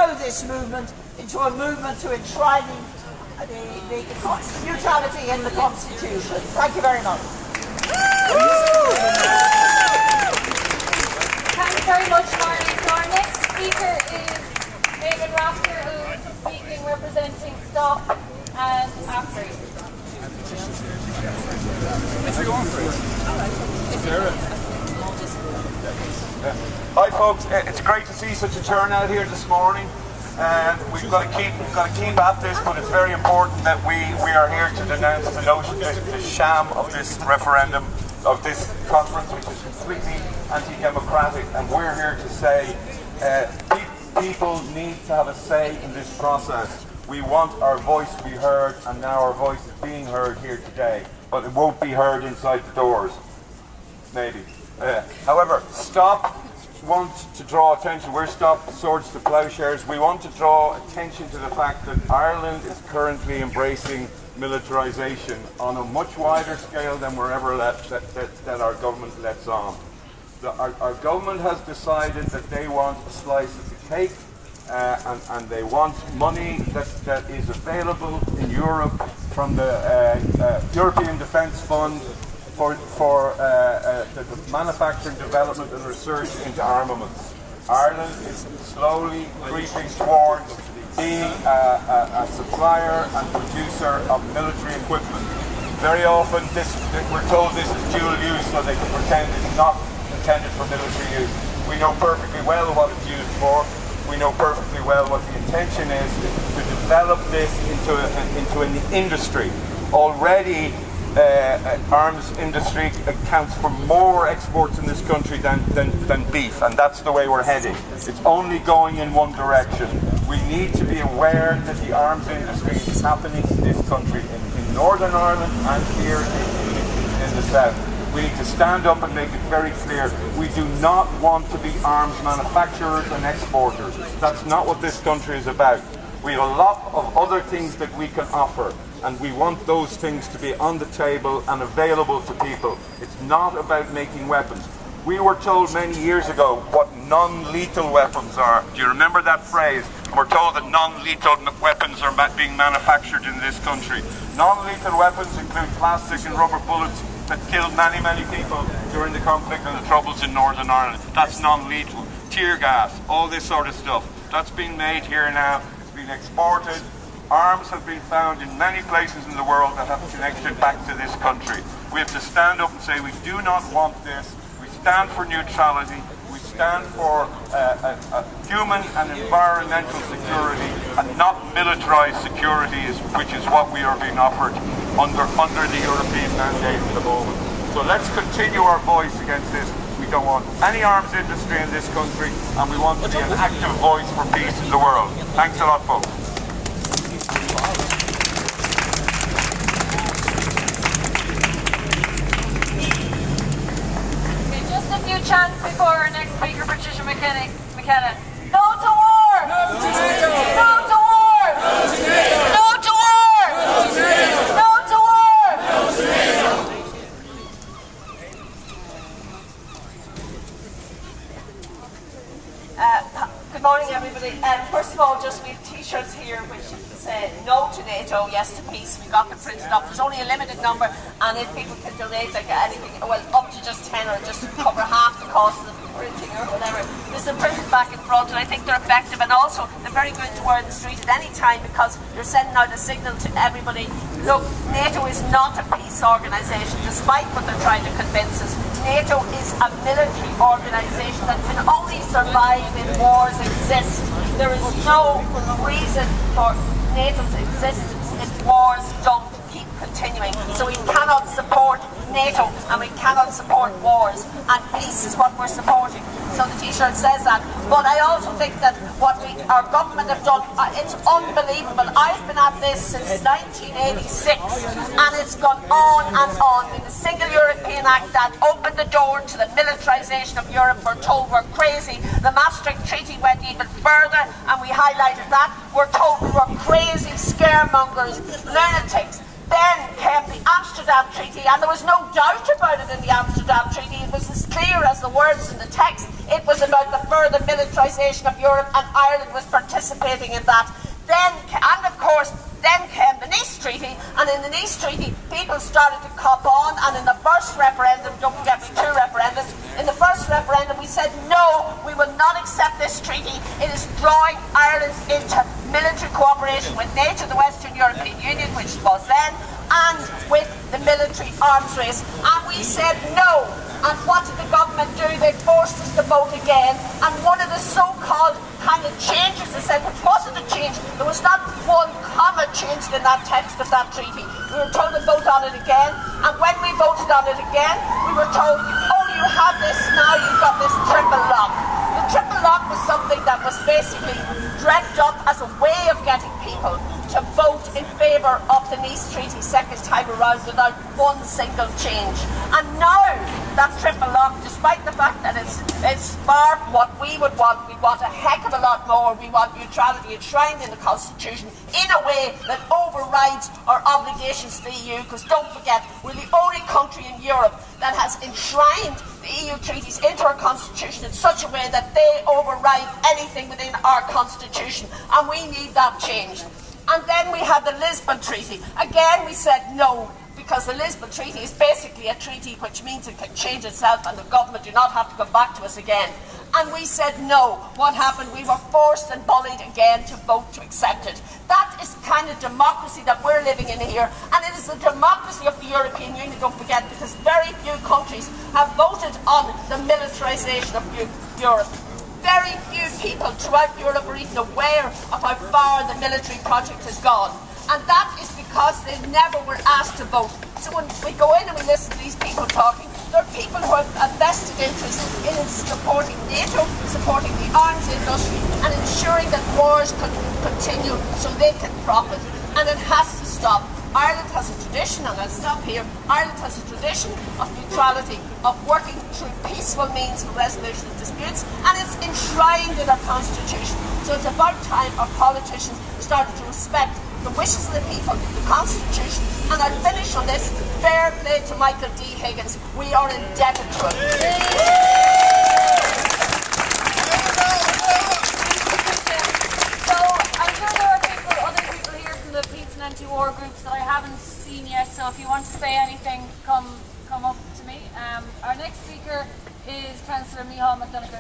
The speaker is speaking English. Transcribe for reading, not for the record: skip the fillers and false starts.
grow this movement into a movement to enshrining the neutrality in the Constitution. Thank you very much. Thanks very much, Marlene. So our next speaker is David Rafter, who's speaking representing STOP and AFRI. Hi folks, it's great to see such a turnout here this morning. We've got to keep at this, but it's very important that we are here to denounce the notion, the sham of this referendum, of this conference, which is completely anti-democratic, and we're here to say people need to have a say in this process. We want our voice to be heard, and now our voice is being heard here today, but it won't be heard inside the doors, maybe. However, STOP want to draw attention. We're STOP Swords to Plowshares. We want to draw attention to the fact that Ireland is currently embracing militarisation on a much wider scale than we're ever that our government lets on. Our government has decided that they want a slice of the cake, and they want money that is available in Europe from the European Defence Fund for the manufacturing, development and research into armaments. Ireland is slowly creeping towards being a supplier and producer of military equipment. Very often we're told this is dual use, so they can pretend it's not intended for military use. We know perfectly well what it's used for. We know perfectly well what the intention is to develop this into an industry. Already, arms industry accounts for more exports in this country than beef, and that's the way we're heading. It's only going in one direction. We need to be aware that the arms industry is happening in this country, in Northern Ireland and here in the South. We need to stand up and make it very clear. We do not want to be arms manufacturers and exporters. That's not what this country is about. We have a lot of other things that we can offer, and we want those things to be on the table and available to people. It's not about making weapons. We were told many years ago what non-lethal weapons are. Do you remember that phrase? And we're told that non-lethal weapons are being manufactured in this country. Non-lethal weapons include plastic and rubber bullets that killed many, many people during the conflict and the troubles in Northern Ireland. That's non-lethal. Tear gas, all this sort of stuff. That's being made here now. It's been exported. Arms have been found in many places in the world that have connection back to this country. We have to stand up and say we do not want this. We stand for neutrality. We stand for human and environmental security, and not militarised security, which is what we are being offered under the European mandate at the moment. So let's continue our voice against this. We don't want any arms industry in this country, and we want to be an active voice for peace in the world. Thanks a lot, folks. Okay, just a few chants before our next speaker, Patricia McKenna. No to war! No to NATO! No to war! No to NATO! No to war! No to NATO! No to war! No to NATO! Good morning, everybody. First of all, just we have T-shirts here which say no to NATO, yes to peace. We got them printed up. There's only a limited number, and if people can donate like anything, well, up to just 10 or just to cover half the cost of the printing or whatever. This is printed back in front, and I think they're effective, and also they're very good to wear in the street at any time because you're sending out a signal to everybody. Look, NATO is not a peace organisation, despite what they're trying to convince us. NATO is a military organisation that can only survive if wars exist. There is no reason for NATO's existence if wars don't keep continuing. So we cannot support NATO and we cannot support wars, and peace is what we're supporting. So the T-shirt says that. But I also think that what our government have done, it's unbelievable. I've been at this since 1986, and it's gone on and on. With the Single European Act that opened the door to the militarisation of Europe, we're told we're crazy. The Maastricht Treaty went even further, and we highlighted that. We're told we were crazy, scaremongers, lunatics. Then came the Amsterdam Treaty, and there was no doubt about it in the Amsterdam Treaty. It was as clear as the words in the text. It was about the further militarisation of Europe, and Ireland was participating in that. And of course, then came the Nice Treaty, and in the Nice Treaty, people started to cop on, and in the first referendum, don't forget we had 2 referendums, in the first referendum we said, no, we will not accept this treaty. It is drawing Ireland into military cooperation with NATO, the Western European Union, which was then, and with the military arms race. And we said no. And what did the government do? They forced us to vote again. And one of the so-called kind of changes, they said, which wasn't a change, there was not one comma changed in that text of that treaty. We were told to vote on it again. And when we voted on it again, we were told, oh, you have this now, you've got this triple lock. The triple lock was something that was basically dreamt up as a way of getting people to vote in favour of the Nice Treaty second time around without one single change. And now that triple lock, despite the fact that it's far from what we would want, we want a heck of a lot more. We want neutrality enshrined in the Constitution in a way that overrides our obligations to the EU, because don't forget, we're the only country in Europe that has enshrined the EU treaties into our Constitution in such a way that they override anything within our Constitution, and we need that changed. And then we had the Lisbon Treaty. Again, we said no, because the Lisbon Treaty is basically a treaty which means it can change itself and the government do not have to come back to us again. And we said no. What happened? We were forced and bullied again to vote to accept it. That is the kind of democracy that we're living in here, and it is the democracy of the European Union, don't forget, because very few countries have voted on the militarisation of Europe. Very few people throughout Europe are even aware of how far the military project has gone. And that is because they never were asked to vote. So when we go in and we listen to these people talking, there are people who have a vested interest in supporting NATO, supporting the arms industry, and ensuring that wars can continue so they can profit. And it has to stop. Ireland has a tradition, and I'll stop here, Ireland has a tradition of neutrality, of working through peaceful means for resolution of disputes, and it's enshrined in our Constitution. So it's about time our politicians started to respect the wishes of the people, the Constitution. And I'll finish on this. Fair play to Michael D. Higgins. We are indebted to him. So I'm sure there are other people here from the Peace and Anti-War groups that I haven't seen yet. So if you want to say anything, come up to me. Our next speaker is Councillor Micheál McDonagh.